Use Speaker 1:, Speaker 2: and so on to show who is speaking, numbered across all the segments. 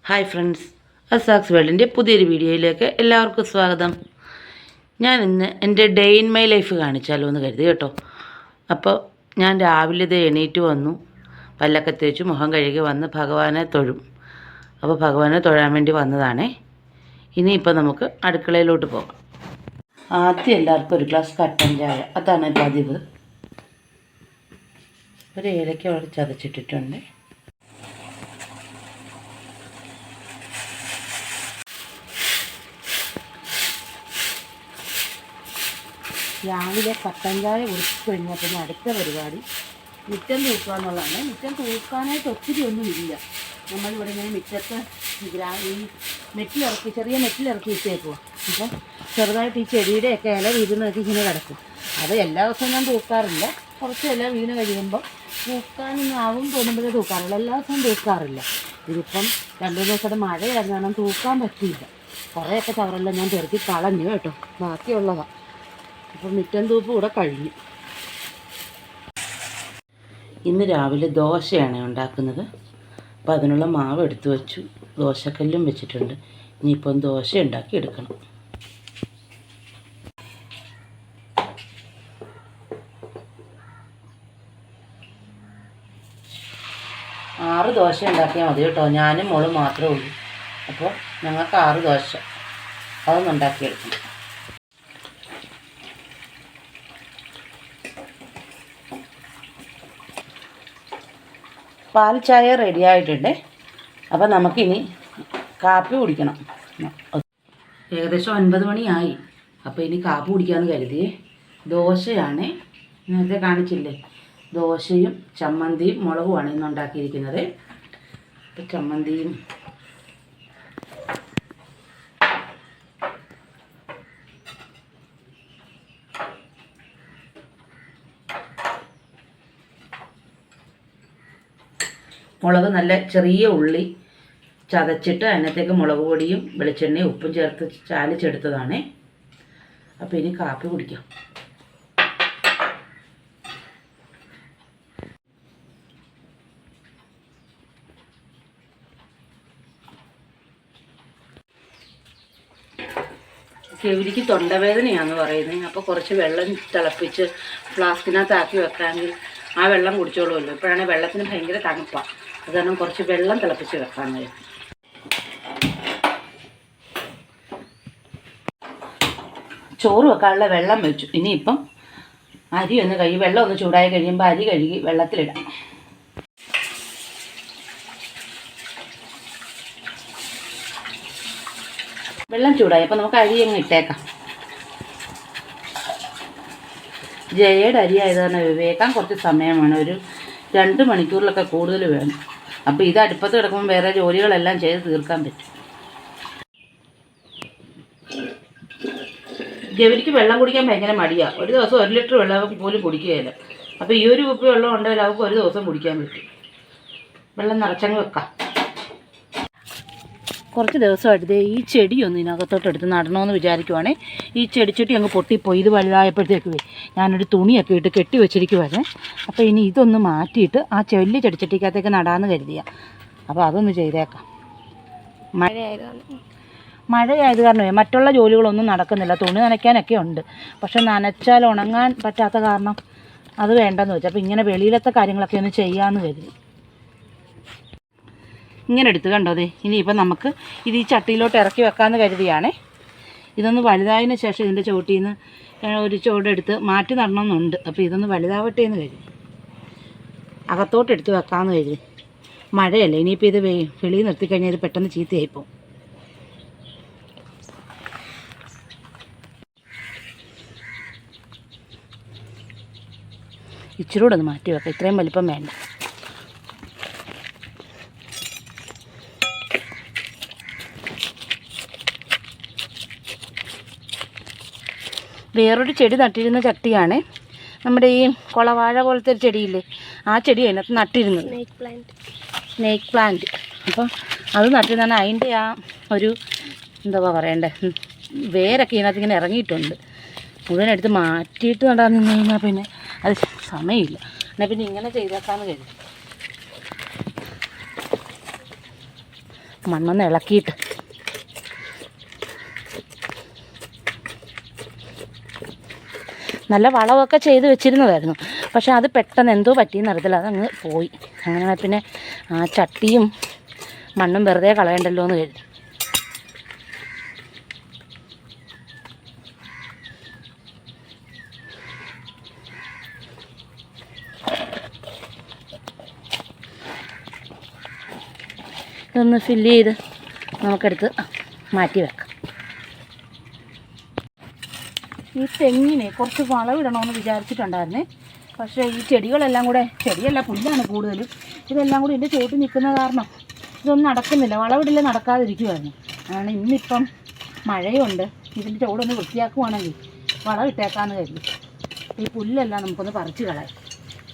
Speaker 1: Hi friends, അസാക്സ് വേൾഡിൻ്റെ പുതിയൊരു വീഡിയോയിലേക്ക് എല്ലാവർക്കും സ്വാഗതം. ഞാൻ ഇന്ന് എൻ്റെ ഡേ ഇൻ മൈ ലൈഫ് കാണിച്ചാലോ എന്ന് കരുതി കേട്ടോ. അപ്പോൾ ഞാൻ രാവിലെ ഇത് എണീറ്റ് വന്നു, പല്ലൊക്കെ തേച്ചു മുഖം കഴുകി വന്ന് ഭഗവാനെ തൊഴും. അപ്പോൾ ഭഗവാനെ തൊഴാൻ വേണ്ടി വന്നതാണേ. ഇനിയിപ്പോൾ നമുക്ക് അടുക്കളയിലോട്ട് പോകാം. ആദ്യം എല്ലാവർക്കും ഒരു ഗ്ലാസ് കട്ടൻ ചായ, അതാണ് പതിവ്. ഒരു ഏലക്ക അവിടെ ചതച്ചിട്ടിട്ടുണ്ട്. രാവിലെ കട്ടൻ ചായ കുടിച്ച് കഴിഞ്ഞാൽ പിന്നെ അടുത്ത പരിപാടി മുറ്റം തൂക്കുക എന്നുള്ളതാണ്. മുറ്റം തൂക്കാനായിട്ട് ഒത്തിരി ഒന്നുമില്ല. നമ്മളിവിടെ ഇങ്ങനെ മുറ്റത്ത് ഈ നെറ്റിലിറക്കി, ചെറിയ നെറ്റിലിറക്കി ഇട്ടേക്കുക. അപ്പം ചെറുതായിട്ട് ഈ ചെടിയുടെയൊക്കെ ഇല വീഴുന്നതൊക്കെ ഇങ്ങനെ കിടക്കും. അത് എല്ലാ ദിവസവും ഞാൻ തൂക്കാറില്ല. കുറച്ച് ഇല വീണ് കഴിയുമ്പോൾ തൂക്കാനൊന്നും ആവും തോന്നുമ്പോഴേ തൂക്കാറുള്ളൂ. എല്ലാ ദിവസവും തൂക്കാറില്ല. ഇതിപ്പം 2 ദിവസത്തെ മഴയായിരുന്നു, തൂക്കാൻ പറ്റിയില്ല. കുറേയൊക്കെ ചവറെല്ലാം ഞാൻ പെറുക്കി കളഞ്ഞു കേട്ടോ, ബാക്കിയുള്ളതാണ്. അപ്പോൾ മുറ്റം തൂപ്പ് കൂടെ കഴിഞ്ഞു. ഇന്ന് രാവിലെ ദോശയാണ് ഉണ്ടാക്കുന്നത്. അപ്പോൾ അതിനുള്ള മാവ് എടുത്തു വെച്ചു, ദോശക്കല്ലും വെച്ചിട്ടുണ്ട്. ഇനിയിപ്പം ദോശ ഉണ്ടാക്കി എടുക്കണം. 6 ദോശ ഉണ്ടാക്കിയാൽ മതി കേട്ടോ. ഞാനും മോളും മാത്രമേ ഉള്ളൂ. അപ്പോൾ ഞങ്ങൾക്ക് 6 ദോശ അതൊന്നും ഉണ്ടാക്കിയെടുക്കണം. പാൽ ചായ റെഡി ആയിട്ടുണ്ട്. അപ്പോൾ നമുക്കിനി കാപ്പി കുടിക്കണം. ഏകദേശം 9 മണിയായി. അപ്പോൾ ഇനി കാപ്പി കുടിക്കാമെന്ന് കരുതിയേ. ദോശയാണ്, നേരത്തെ കാണിച്ചില്ലേ, ദോശയും ചമ്മന്തിയും മുളകുമാണ് ഇന്ന് ഉണ്ടാക്കിയിരിക്കുന്നത്. അപ്പോൾ ചമ്മന്തിയും മുളക് നല്ല ചെറിയ ഉള്ളി ചതച്ചിട്ട് അതിനകത്തേക്ക് മുളക് പൊടിയും വെളിച്ചെണ്ണയും ഉപ്പും ചേർത്ത് ചാലിച്ചെടുത്തതാണ്. അപ്പോൾ ഇനി കാപ്പി കുടിക്കാം. ഗൗരിക്ക് തൊണ്ടവേദനയാണെന്ന് പറയുന്നത്. അപ്പോൾ കുറച്ച് വെള്ളം തിളപ്പിച്ച് ഫ്ലാസ്കിനകത്താക്കി വെക്കാമെങ്കിൽ ആ വെള്ളം കുടിച്ചോളുമല്ലോ. ഇപ്പോഴാണെങ്കിൽ വെള്ളത്തിന് ഭയങ്കര തണുപ്പാണ്. അത് കാരണം കുറച്ച് വെള്ളം തിളപ്പിച്ച് വെക്കാൻ കഴിയും. ചോറ് വെക്കാനുള്ള വെള്ളം വെച്ചു. ഇനിയിപ്പം അരി ഒന്ന് കഴുകി, വെള്ളം ഒന്ന് ചൂടായി കഴിയുമ്പോൾ അരി കഴുകി വെള്ളത്തിലിടാം. വെള്ളം ചൂടായി. അപ്പോൾ നമുക്ക് അരി അങ്ങ് ഇട്ടേക്കാം. ജയയുടെ അരി ആയതാണ് വേകാൻ കുറച്ച് സമയം വേണം. ഒരു 2 മണിക്കൂറിലൊക്കെ കൂടുതൽ വേണം. അപ്പോൾ ഇത് അടുപ്പത്ത് കിടക്കുമ്പോൾ വേറെ ജോലികളെല്ലാം ചെയ്ത് തീർക്കാൻ പറ്റും. ഗൗരിക്ക് വെള്ളം കുടിക്കാൻ ഭയങ്കര മടിയാണ്. ഒരു ദിവസം 1 ലിറ്റർ വെള്ളം പോലും കുടിക്കുകയില്ല. അപ്പോൾ ഈ ഒരു കുപ്പി വെള്ളം ഉണ്ടെങ്കിൽ അവർക്ക് ഒരു ദിവസം കുടിക്കാൻ പറ്റും. വെള്ളം നിറച്ചങ്ങ് വെക്കാം. കുറച്ച് ദിവസമായിട്ട് ഈ ചെടിയൊന്നും ഇതിനകത്തോട്ട് എടുത്ത് നടണമെന്ന് വിചാരിക്കുവാണെങ്കിൽ ഈ ചെടിച്ചട്ടി അങ്ങ് പൊട്ടിപ്പോയി. ഇത് വലുതായപ്പോഴത്തേക്ക് ഞാനൊരു തുണിയൊക്കെ ഇട്ട് കെട്ടി വെച്ചിരിക്കുവായിരുന്നു. അപ്പോൾ ഇനി ഇതൊന്ന് മാറ്റിയിട്ട് ആ വലിയ ചെടിച്ചട്ടിക്കകത്തേക്ക് നടാമെന്ന് കരുതിയ. അപ്പോൾ അതൊന്ന് ചെയ്തേക്കാം. മഴയായത് കാരണമേ മറ്റുള്ള ജോലികളൊന്നും നടക്കുന്നില്ല. തുണി നനയ്ക്കാനൊക്കെ ഉണ്ട്, പക്ഷെ നനച്ചാൽ ഉണങ്ങാൻ പറ്റാത്ത കാരണം അത് വേണ്ടെന്ന് വെച്ചാൽ അപ്പോൾ ഇങ്ങനെ വെളിയിലത്തെ കാര്യങ്ങളൊക്കെ ഒന്ന് ചെയ്യാമെന്ന് കരുതി. ഇങ്ങനെ എടുത്ത് കണ്ടോ അതെ. ഇനിയിപ്പം നമുക്ക് ഇത് ഈ ചട്ടിയിലോട്ട് ഇറക്കി വെക്കാമെന്ന് കരുതിയാണേ. ഇതൊന്ന് വലുതായതിന് ശേഷം ഇതിൻ്റെ ചുവട്ടിൽ നിന്ന് ഒരു ചുവടെടുത്ത് മാറ്റി നടണമെന്നുണ്ട്. അപ്പോൾ ഇതൊന്ന് വലുതാവട്ടെ എന്ന് കരുതി അകത്തോട്ട് എടുത്ത് വെക്കാമെന്ന് കരുതി. മഴയല്ലേ, ഇനിയിപ്പോൾ ഇത് വെളിയിൽ നിർത്തിക്കഴിഞ്ഞാൽ ഇത് പെട്ടെന്ന് ചീത്തയായിപ്പോവും. ഇച്ചിരി കൂടെ ഒന്ന് മാറ്റി വെക്കാം, ഇത്രയും വലിപ്പം വേണ്ട. വേറൊരു ചെടി നട്ടിരുന്ന ചട്ടിയാണ്. നമ്മുടെ ഈ കുളവാഴ പോലത്തെ ഒരു ചെടിയില്ലേ, ആ ചെടി അതിനകത്ത് നട്ടിരുന്നത്, സ്നേക്ക് പ്ലാന്റ്. അപ്പം അത് നട്ടിരുന്നാണ് അതിൻ്റെ ആ ഒരു എന്താ പറയണ്ടേ, വേരൊക്കെ ഇതിനകത്ത് ഇങ്ങനെ ഇറങ്ങിയിട്ടുണ്ട്. മുഴുവനെടുത്ത് മാറ്റിയിട്ട് നടാൻ നിന്ന് കഴിഞ്ഞാൽ പിന്നെ അത് സമയമില്ല. എന്നാൽ പിന്നെ ഇങ്ങനെ ചെയ്തേക്കാമെന്ന് കരുതി. മണ്ണൊന്ന് ഇളക്കിയിട്ട്. നല്ല വളമൊക്കെ ചെയ്ത് വെച്ചിരുന്നതായിരുന്നു. പക്ഷെ അത് പെട്ടെന്ന് എന്തോ പറ്റിയെന്ന് അറിയത്തില്ല, അതങ്ങ് പോയി. അങ്ങനെ പിന്നെ ആ ചട്ടിയും മണ്ണും വെറുതെ കളയണ്ടല്ലോ എന്ന് കരുതി. ഇതൊന്ന് ഫില്ല് ചെയ്ത് നമുക്കെടുത്ത് മാറ്റി വെക്കാം. ഈ തെങ്ങിനെ കുറച്ച് വളമിടണമെന്ന് വിചാരിച്ചിട്ടുണ്ടായിരുന്നേ. പക്ഷേ ഈ ചെടികളെല്ലാം കൂടെ, ചെടിയല്ല പുല്ലാണ് കൂടുതലും, ഇതെല്ലാം കൂടി എൻ്റെ ചോട്ടിൽ നിൽക്കുന്ന കാരണം ഇതൊന്നും നടക്കുന്നില്ല. വളമിടില്ല, നടക്കാതിരിക്കുമായിരുന്നു. അതാണ് ഇന്നിപ്പം മഴയുണ്ട്, ഇതിൻ്റെ ചോടൊന്ന് വൃത്തിയാക്കുവാണെങ്കിൽ വളമിട്ടേക്കാമെന്ന് കരുതി. ഈ പുല്ലെല്ലാം നമുക്കൊന്ന് പറിച്ച് കളയാം.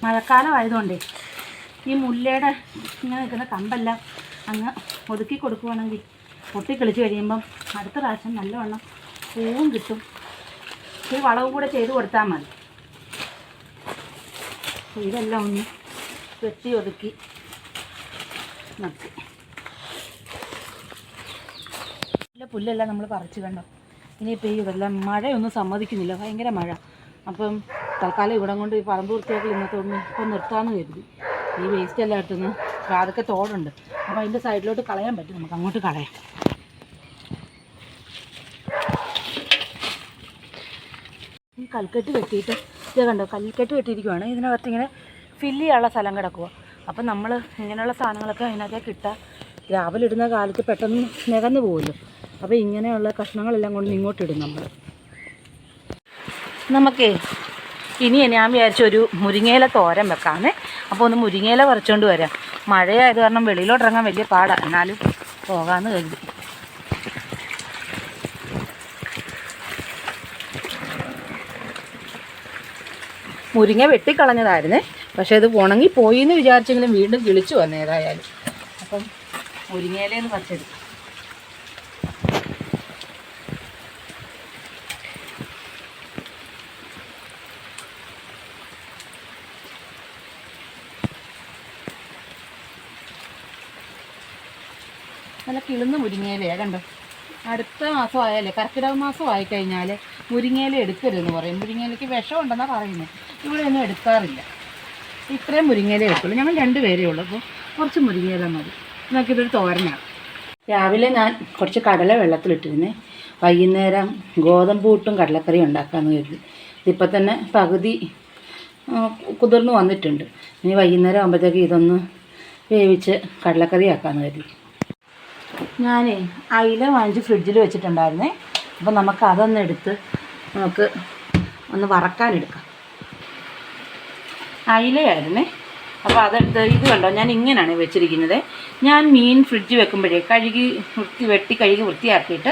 Speaker 1: മഴക്കാലം ആയതുകൊണ്ടേ ഈ മുല്ലയുടെ ഇങ്ങനെ നിൽക്കുന്ന കമ്പെല്ലാം അങ്ങ് ഒതുക്കി കൊടുക്കുവാണെങ്കിൽ പൊട്ടിക്കളിച്ച് കഴിയുമ്പം അടുത്ത പ്രാവശ്യം നല്ലവണ്ണം പൂവും കിട്ടും. ഈ വളവും കൂടെ ചെയ്ത് കൊടുത്താൽ മതി. ഇതെല്ലാം ഒന്ന് വെട്ടി ഒതുക്കി നിർത്തി. പുല്ലെല്ലാം നമ്മൾ പറിച്ച് കണ്ടോ. ഇനിയിപ്പോൾ ഇതെല്ലാം മഴയൊന്നും സമ്മതിക്കുന്നില്ല, ഭയങ്കര മഴ. അപ്പം തൽക്കാലം ഇവിടം കൊണ്ട് ഈ പറമ്പ് വൃത്തിയാക്കൽ ഇന്നത്തെ ഇപ്പം നിർത്താമെന്ന് കരുതി. ഈ വേസ്റ്റ് എല്ലാം എടുത്തുനിന്ന് അതൊക്കെ തോടുണ്ട്, അപ്പോൾ അതിൻ്റെ സൈഡിലോട്ട് കളയാൻ പറ്റും, നമുക്ക് അങ്ങോട്ട് കളയാം. ഈ കൽക്കെട്ട് വെട്ടിയിട്ട് ഇത് കണ്ടോ, കൽക്കെട്ട് വെട്ടിയിരിക്കുവാണ്. ഇതിനകത്ത് ഇങ്ങനെ ഫില്ല് ചെയ്യാനുള്ള സ്ഥലം കിടക്കുക. അപ്പം നമ്മൾ ഇങ്ങനെയുള്ള സാധനങ്ങളൊക്കെ അതിനകത്തേക്ക് ഇട്ടാൽ രാവിലെ ഇടുന്ന കാലത്ത് പെട്ടെന്ന് നികന്നു പോകുമല്ലോ. അപ്പോൾ ഇങ്ങനെയുള്ള കഷ്ണങ്ങളെല്ലാം കൊണ്ട് ഇങ്ങോട്ടിടും നമ്മൾ. നമുക്കേ ഇനി ഞാൻ വിചാരിച്ച ഒരു മുരിങ്ങയില തോരൻ വെക്കാമെന്നേ. അപ്പോൾ ഒന്ന് മുരിങ്ങയില പറിച്ചുകൊണ്ട് വരാം. മഴയായത് കാരണം വെളിയിലോട്ട് ഇറങ്ങാൻ വലിയ പാടാണ്, എന്നാലും പോകാമെന്ന് കരുതി. മുരിങ്ങ വെട്ടിക്കളഞ്ഞതായിരുന്നേ, പക്ഷേ ഇത് ഉണങ്ങി പോയി എന്ന് വിചാരിച്ചെങ്കിലും വീണ്ടും കിളിച്ചു വന്നു ഏതായാലും. അപ്പം മുരിങ്ങയിലേന്ന് പറിച്ചെടുക്കും. നല്ല കിളുന്ന മുരിങ്ങയിലയാണ് കണ്ടോ. അടുത്ത മാസം ആയാലേ, കർക്കിടക മാസം ആയിക്കഴിഞ്ഞാൽ മുരിങ്ങയില എടുക്കരുതെന്ന് പറയും. മുരിങ്ങയിലയ്ക്ക് വിഷമുണ്ടെന്നാണ് പറയുന്നത്. ഇവിടെ ഒന്നും എടുക്കാറില്ല. ഇത്രയും മുരിങ്ങയില എടുക്കുള്ളൂ. ഞങ്ങൾ 2 പേരേ ഉള്ളൂ, അപ്പോൾ കുറച്ച് മുരിങ്ങയില മതി. നമുക്കിതൊരു തോരനാണ്. രാവിലെ ഞാൻ കുറച്ച് കടല വെള്ളത്തിലിട്ടിരുന്നേ. വൈകുന്നേരം ഗോതമ്പ് പുട്ടും കടലക്കറിയും ഉണ്ടാക്കാമെന്ന് കരുതി. ഇതിപ്പോൾ തന്നെ പകുതി കുതിർന്ന് വന്നിട്ടുണ്ട്. ഇനി വൈകുന്നേരം ആകുമ്പോഴത്തേക്ക് ഇതൊന്ന് വേവിച്ച് കടലക്കറി ആക്കാമെന്ന് കരുതി. ഞാനേ അയില വാങ്ങിച്ച് ഫ്രിഡ്ജിൽ വെച്ചിട്ടുണ്ടായിരുന്നേ. അപ്പോൾ നമുക്ക് അതൊന്ന് എടുത്ത് നമുക്ക് ഒന്ന് വറക്കാനെടുക്കാം. അയിലയായിരുന്നേ. അപ്പോൾ അതെടുത്ത് ഇത് കണ്ടോ, ഞാൻ ഇങ്ങനെയാണ് വെച്ചിരിക്കുന്നത്. ഞാൻ മീൻ ഫ്രിഡ്ജ് വെക്കുമ്പോഴേ വെട്ടി കഴുകി വൃത്തിയാക്കിയിട്ട്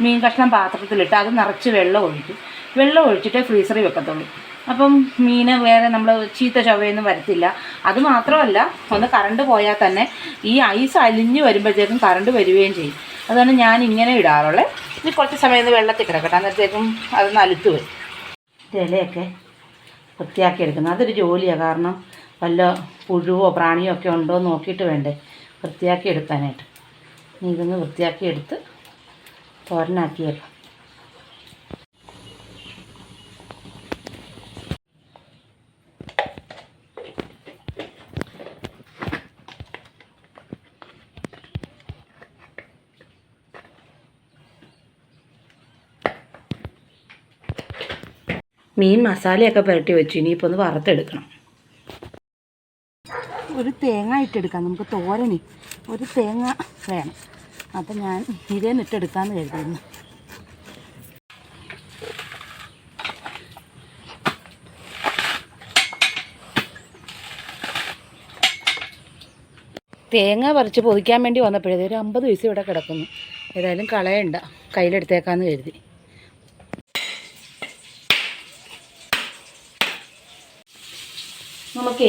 Speaker 1: മീൻ കഷ്ണം പാത്രത്തിലിട്ട് അത് നിറച്ച് വെള്ളം ഒഴിക്കും. വെള്ളം ഒഴിച്ചിട്ട് ഫ്രീസറിൽ വെക്കത്തുള്ളൂ. അപ്പം മീൻ വേറെ നമ്മൾ ചീത്ത ചൊവയൊന്നും വരത്തില്ല. അതുമാത്രമല്ല, ഒന്ന് കറണ്ട് പോയാൽ തന്നെ ഈ ഐസ് അലിഞ്ഞ് വരുമ്പോഴത്തേക്കും കറണ്ട് വരികയും ചെയ്യും. അതാണ് ഞാൻ ഇങ്ങനെ ഇടാറുള്ളത്. ഇനി കുറച്ച് സമയം ഒന്ന് വെള്ളത്തിൽ കിടക്കട്ടെ, അന്നേരത്തേക്കും അതൊന്ന് അലുത്ത് വരും. ഇലയൊക്കെ വൃത്തിയാക്കിയെടുക്കുന്നത് അതൊരു ജോലിയാണ്. കാരണം വല്ല പുഴുവോ പ്രാണിയോ ഒക്കെ ഉണ്ടോ എന്ന് നോക്കിയിട്ട് വേണ്ടേ വൃത്തിയാക്കി എടുക്കാനായിട്ട്. ഇനി ഇതൊന്ന് വൃത്തിയാക്കിയെടുത്ത് തോരനാക്കിയേക്കാം. മീൻ മസാലയൊക്കെ പുരട്ടി വെച്ചു. ഇനിയിപ്പോൾ ഒന്ന് വറുത്തെടുക്കണം. ഒരു തേങ്ങ ഇട്ടെടുക്കാം നമുക്ക് തോരന്. ഒരു തേങ്ങ വേണം. അപ്പം ഞാൻ ഇതേന്ന് ഇട്ടെടുക്കാമെന്ന് കരുതുന്നു. തേങ്ങ പറിച്ച് പൊതിക്കാൻ വേണ്ടി വന്നപ്പോഴേ ഒരു 50 പൈസ ഇവിടെ കിടക്കുന്നു. ഏതായാലും കളയണ്ട, കയ്യിലെടുത്തേക്കാമെന്ന് കരുതി. നമുക്കേ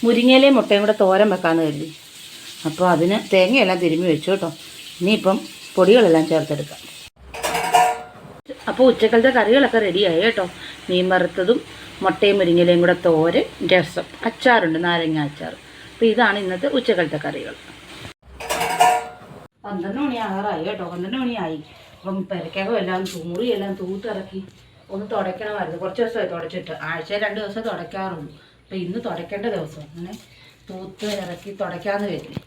Speaker 1: മുരിങ്ങയിലയും മുട്ടയും കൂടെ തോരൻ വെക്കാമെന്ന് കരുതി. അപ്പോൾ അതിന് തേങ്ങയെല്ലാം തിരുമ്മി വെച്ചു കേട്ടോ. ഇനിയിപ്പം പൊടികളെല്ലാം ചേർത്തെടുക്കാം. അപ്പോൾ ഉച്ചക്കലത്തെ കറികളൊക്കെ റെഡിയായി കേട്ടോ. മീൻ വറുത്തതും മുട്ടയും മുരിങ്ങയിലയും കൂടെ തോരൻ, രസം, അച്ചാറുണ്ട്, നാരങ്ങ അച്ചാർ. അപ്പോൾ ഇതാണ് ഇന്നത്തെ ഉച്ചക്കലത്തെ കറികൾ. 12 മണിയാകാറായി കേട്ടോ, 12 മണിയായി. അപ്പം പെരക്കകം എല്ലാം മുറിയെല്ലാം തൂത്തിറക്കി ഒന്ന് തുടയ്ക്കണമായിരുന്നു. കുറച്ച് ദിവസമായി തുടച്ചിട്ട്, ആഴ്ചയിൽ 2 ദിവസം തുടയ്ക്കാറുള്ളൂ. അപ്പം ഇന്ന് തുടയ്ക്കേണ്ട ദിവസം അങ്ങനെ തൂത്ത് ഇറക്കി തുടയ്ക്കാമെന്ന് വരില്ലേ.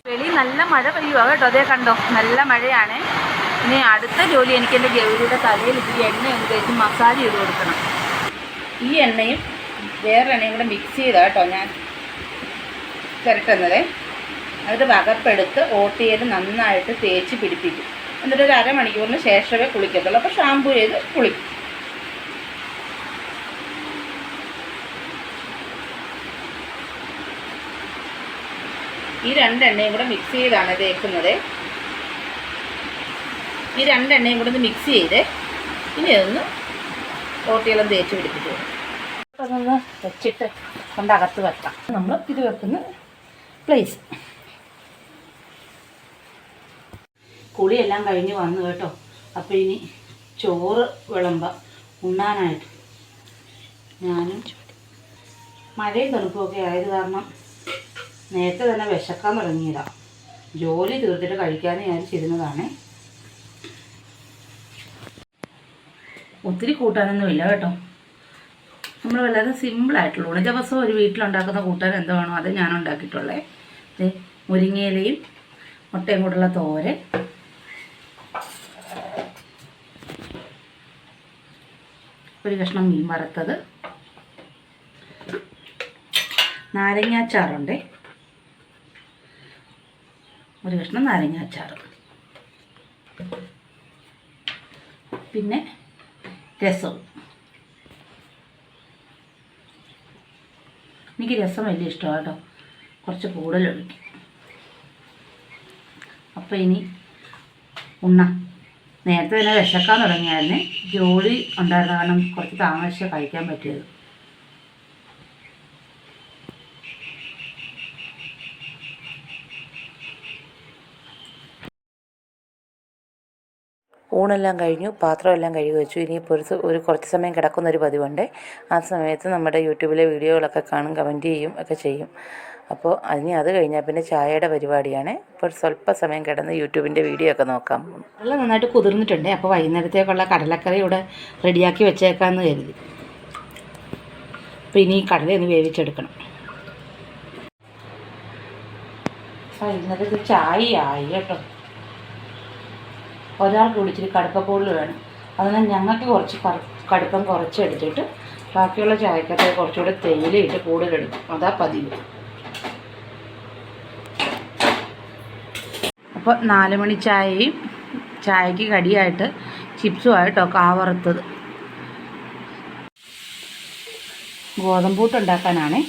Speaker 1: വെളി നല്ല മഴ പെയ്യുക കേട്ടോ, അതേ കണ്ടോ, നല്ല മഴയാണ്. ഇനി അടുത്ത ജോലി എനിക്ക് എൻ്റെ ഗൗരിയുടെ തലയിൽ ഇത്തിരി എണ്ണ ഒന്ന് തേച്ച് മസാജ് ചെയ്ത് കൊടുക്കണം. ഈ എണ്ണയും വേറെ എണ്ണയും കൂടെ മിക്സ് ചെയ്താൽ കേട്ടോ ഞാൻ പുരട്ടുന്നത്. അത് വകപ്പെടുത്ത് ഓട്ടിയിൽ നന്നായിട്ട് തേച്ച് പിടിപ്പിക്കും. എന്നിട്ട് ഒരു അരമണിക്കൂറിന് ശേഷമേ കുളിക്കത്തുള്ളൂ. അപ്പോൾ ഷാമ്പു ചെയ്ത് കുളിക്കും. ഈ 2 എണ്ണയും കൂടെ മിക്സ് ചെയ്താണ് തേക്കുന്നത്. ഈ 2 എണ്ണയും കൂടെ ഒന്ന് മിക്സ് ചെയ്ത് ഇനി അതൊന്ന് ഓട്ടിയെല്ലാം തേച്ച് പിടിപ്പിച്ചു. അതൊന്ന് വെച്ചിട്ട് കൊണ്ടകത്ത് വെക്കാം. നമ്മൾ ഇത് വെക്കുന്ന പ്ലേസ്. കുളിയെല്ലാം കഴിഞ്ഞ് വന്നു കേട്ടോ. അപ്പോൾ ഇനി ചോറ് വിളമ്പാം ഉണ്ണാനായിട്ട്. ഞാനും മഴയും തണുപ്പുമൊക്കെ ആയത് കാരണം നേരത്തെ തന്നെ വിശക്കാൻ തുടങ്ങിയതാണ്. ജോലി തീർത്തിട്ട് കഴിക്കാമെന്ന് വിചാരിച്ചിരുന്നതാണ്. ഒത്തിരി കൂട്ടാനൊന്നുമില്ല കേട്ടോ. നമ്മൾ വളരെ സിമ്പിളായിട്ടുള്ള ഊണ്. ദിവസവും ഒരു വീട്ടിലുണ്ടാക്കുന്ന കൂട്ടാൻ എന്തോ വേണോ അത് ഞാൻ ഉണ്ടാക്കിയിട്ടുള്ളേ. മുരിങ്ങയിലയും മുട്ടയും കൂടെയുള്ള തോരൻ, ഒരു കഷ്ണം മീൻ വറുത്തത്, നാരങ്ങാച്ചാറുണ്ട്, ഒരു കഷ്ണം നാരങ്ങാച്ചാറ്, പിന്നെ രസവും. എനിക്ക് രസം വലിയ ഇഷ്ടമാണ് കേട്ടോ, കുറച്ച് കൂടുതലൊഴിക്കും. അപ്പോൾ ഇനി ഉണ്ണാം. നേരത്തെ തന്നെ വിശക്കാൻ തുടങ്ങിയായിരുന്നു. ജോലി ഉണ്ടായിരുന്ന കാരണം കുറച്ച് താമസിച്ച് കഴിക്കാൻ പറ്റിയത്.
Speaker 2: ഊണെല്ലാം കഴിഞ്ഞു, പാത്രമെല്ലാം കഴുകി വെച്ചു. ഇനിയിപ്പോൾ ഒരു കുറച്ച് സമയം കിടക്കുന്നൊരു പതിവുണ്ട്. ആ സമയത്ത് നമ്മുടെ യൂട്യൂബിലെ വീഡിയോകളൊക്കെ കാണും, കമൻറ്റ് ചെയ്യും ഒക്കെ ചെയ്യും. അപ്പോൾ അത് കഴിഞ്ഞാൽ പിന്നെ ചായയുടെ പരിപാടിയാണ്. ഇപ്പോൾ സ്വല്പ സമയം കിടന്ന് യൂട്യൂബിൻ്റെ വീഡിയോ ഒക്കെ നോക്കാം.
Speaker 1: വെള്ളം നന്നായിട്ട് കുതിർന്നിട്ടുണ്ട്. അപ്പോൾ വൈകുന്നേരത്തേക്കുള്ള കടലക്കറി ഇവിടെ റെഡിയാക്കി വെച്ചേക്കാമെന്ന് കരുതി. അപ്പോൾ ഇനി കടലയൊന്ന് വേവിച്ചെടുക്കണം. വൈകുന്നേരത്തെ ചായ ആയി കേട്ടോ. ഒരാൾക്ക് കുടിച്ചിട്ട് കടുപ്പം കൂടുതൽ വേണം. അതിനാൽ ഞങ്ങൾക്ക് കുറച്ച് കടുപ്പം കുറച്ചെടുത്തിട്ട് ബാക്കിയുള്ള ചായക്കകത്ത് കുറച്ചുകൂടെ തേയിലയിട്ട് കൂടുതലെടുക്കും. അതാ പതിവ്. അപ്പോൾ 4 മണി ചായയും ചായക്ക് കടിയായിട്ട് ചിപ്സുമായിട്ടോ കാവറുത്തത്. ഗോതമ്പൂട്ടുണ്ടാക്കാനാണ്.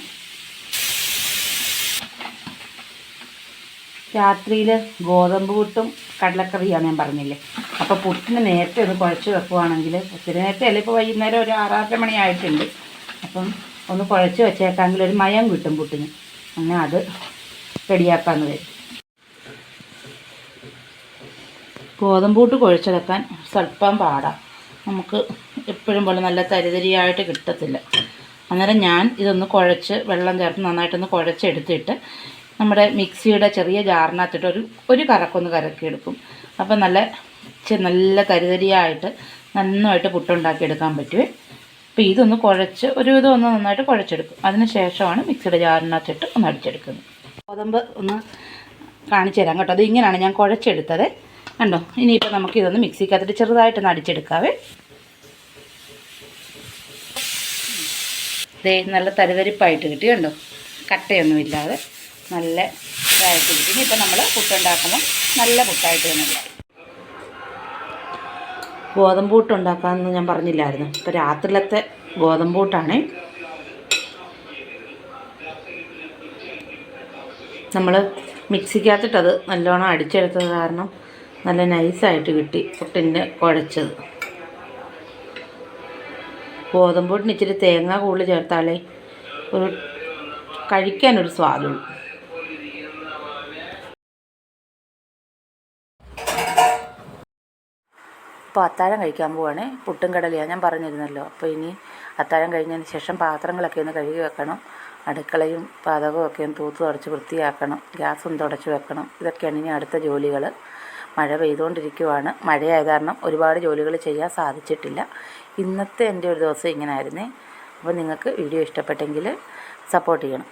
Speaker 1: രാത്രിയിൽ ഗോതമ്പൂട്ടും കടലക്കറിയാണ് ഞാൻ പറഞ്ഞില്ലേ. അപ്പോൾ പുട്ടിന് നേരത്തെ ഒന്ന് കുഴച്ച് വെക്കുവാണെങ്കിൽ, ഒത്തിരി നേരത്തെ അല്ല, ഇപ്പോൾ വൈകുന്നേരം ഒരു 6-6 മണി ആയിട്ടുണ്ട്. അപ്പം ഒന്ന് കുഴച്ച് വെച്ചേക്കാമെങ്കിൽ ഒരു മയം കിട്ടും പുട്ടിന്. അങ്ങനെ അത് റെഡിയാക്കാമെന്ന് വരും. ഗോതമ്പൂട്ട് കുഴച്ചെടുക്കാൻ സ്വല്പം പാടാം. നമുക്ക് എപ്പോഴും പോലെ നല്ല തരിതരിയായിട്ട് കിട്ടത്തില്ല. അന്നേരം ഞാൻ ഇതൊന്ന് കുഴച്ച് വെള്ളം ചേർത്ത് നന്നായിട്ടൊന്ന് കുഴച്ചെടുത്തിട്ട് നമ്മുടെ മിക്സിയുടെ ചെറിയ ജാറിനകത്തിട്ട് ഒരു കറക്കൊന്ന് കറക്കിയെടുക്കും. അപ്പം നല്ല തരിതരിയായിട്ട് നന്നായിട്ട് പുട്ടുണ്ടാക്കിയെടുക്കാൻ പറ്റുമേ. അപ്പോൾ ഇതൊന്ന് കുഴച്ച് ഇതൊന്ന് നന്നായിട്ട് കുഴച്ചെടുക്കും. അതിന് ശേഷമാണ് മിക്സിയുടെ ജാറിനകത്തിട്ട് ഒന്ന് അടിച്ചെടുക്കുന്നത്. ഗോതമ്പ് ഒന്ന് കാണിച്ചു തരാം കേട്ടോ. അത് ഇങ്ങനെയാണ് ഞാൻ കുഴച്ചെടുത്തത് കണ്ടോ. ഇനിയിപ്പോൾ നമുക്കിതൊന്ന് മിക്സിക്കകത്തിട്ട് ചെറുതായിട്ടൊന്ന് അടിച്ചെടുക്കാവേ. നല്ല തരിതരിപ്പായിട്ട് കിട്ടി കണ്ടോ, കട്ടയൊന്നുമില്ലാതെ നല്ല ഇതായിട്ട് കിട്ടി. ഇനിയിപ്പോൾ നമ്മൾ പുട്ടുണ്ടാക്കുമ്പോൾ നല്ല പുട്ടായിട്ട് തന്നെ കിട്ടും. ഗോതമ്പൂട്ടുണ്ടാക്കാമെന്ന് ഞാൻ പറഞ്ഞില്ലായിരുന്നു. ഇപ്പോൾ രാത്രിയിലത്തെ ഗോതമ്പൂട്ടാണ്. നമ്മൾ മിക്സിക്കകത്തിട്ടത് നല്ലോണം അടിച്ചെടുത്തത് കാരണം നല്ല നൈസായിട്ട് കിട്ടി പുട്ടിൻ്റെ കുഴച്ചത്. ഗോതമ്പൂട്ടിന് ഇച്ചിരി തേങ്ങ കൂടുതൽ ചേർത്താലേ കഴിക്കാനൊരു സ്വാദുള്ളൂ.
Speaker 2: അപ്പോൾ അത്താഴം കഴിക്കാൻ പോവാണേ. പുട്ടും കടലയാണ് ഞാൻ പറഞ്ഞിരുന്നല്ലോ. അപ്പോൾ ഇനി അത്താഴം കഴിഞ്ഞതിന് ശേഷം പാത്രങ്ങളൊക്കെ ഒന്ന് കഴുകി വെക്കണം. അടുക്കളയും പാചകവും ഒക്കെ ഒന്ന് തൂത്ത് തുടച്ച് വൃത്തിയാക്കണം. ഗ്യാസും തുടച്ച് വെക്കണം. ഇതൊക്കെയാണ് ഇനി അടുത്ത ജോലികൾ. മഴ പെയ്തുകൊണ്ടിരിക്കുവാണ്. മഴയായത് കാരണം ഒരുപാട് ജോലികൾ ചെയ്യാൻ സാധിച്ചിട്ടില്ല. ഇന്നത്തെ എൻ്റെ ഒരു ദിവസം ഇങ്ങനെ ആയിരുന്നേ. അപ്പോൾ നിങ്ങൾക്ക് വീഡിയോ ഇഷ്ടപ്പെട്ടെങ്കിൽ സപ്പോർട്ട് ചെയ്യണം.